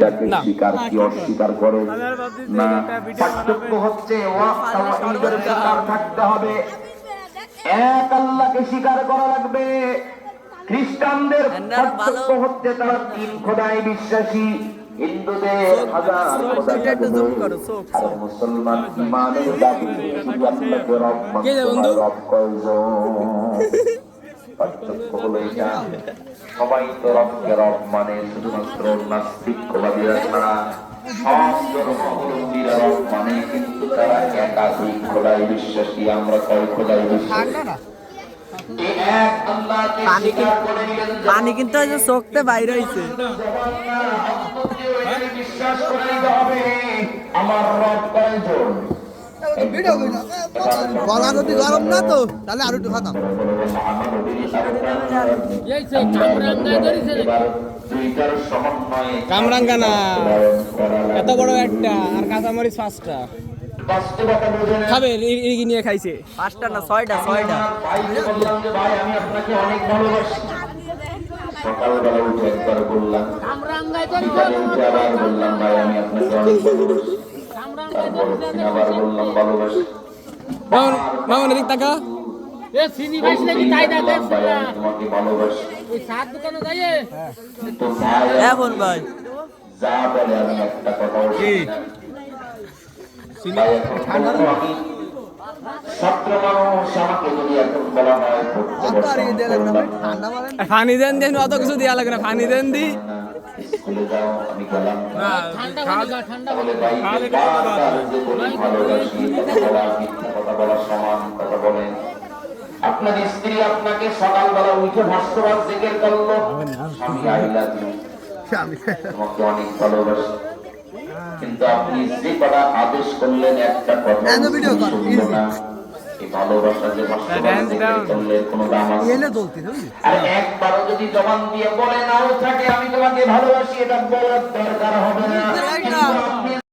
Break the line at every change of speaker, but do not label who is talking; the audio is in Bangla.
না স্বীকার কি অস্বীকার করে না, পার্থক্য হচ্ছে স্বীকার থাকতে হবে, এক আল্লাহকে স্বীকার করা লাগবে। খ্রিস্টানদের পার্থক্য হচ্ছে তারা তিন খোদায় বিশ্বাসী, হিন্দুদের হাজার খোদা আর মুসলমান ইমানের দাবিতে শুধু আল্লাহকে রব মানতে হয়। রব কয়জন? পার্থক্য হলো এটা। সবাই তো রবকে রব মানে, শুধুমাত্র নাস্তিকবাদীরা ছাড়া সব ধর্মাবলম্বীরা রব মানে, কিন্তু তারা একাধিক খোদায় বিশ্বাসী। আমরা কয় খোদায় বিশ্বাসী?
পানি কিন্তু চোখতে বাইরে হয়েছে।
বিশ্বাস করে নিতে হবে আমার রব কয়জন।
গলা যদি গরম না তো তাহলে আরো একটু খাতাম। কামরাঙ্গা না এত বড় একটা আর কাঁচামরিচ 5টা খাবে নিয়ে খাইছে। 5টা না 6টা।
ভাই আমি আপনাকে অনেক ভালোবাসি। সকালবেলা উঠে একবার বললাম, আবার বললাম ভাই আমি আপনাকে অনেক ভালোবাসি। তারপর আবার বললাম ভালোবাসি।
মামুন এদিক তাকা।
তোমাকে ভালোবাসি।
এখন ভাই
যা বলে আমি একটা কথা বলি, ছাত্র মানুষ আমাকে যদি এখন বলা হয়
পানি দেন দেন, অত কিছু দেওয়া লাগে না, পানি দেন দি
স্কুলে যাও, আমি গেলাম না। কথা বলা সমান কথা বলেন। আপনার স্ত্রী আপনাকে সকালবেলা উঠে ভাস্করাজ জিকির করলো, স্বামী আই লাভ ইউ, তোমাকে অনেক ভালোবাসি, কিন্তু আপনি যে কটা আদেশ করলেন একটা কথা শুনলো না। এই ভালোবাসা যে ভাস্করাজ জিকির করলে কোনো দাম আছে? আর একবারও যদি জবান দিয়ে বলে নাও থাকে আমি তোমাকে ভালোবাসি, এটা বলার দরকার হবে না।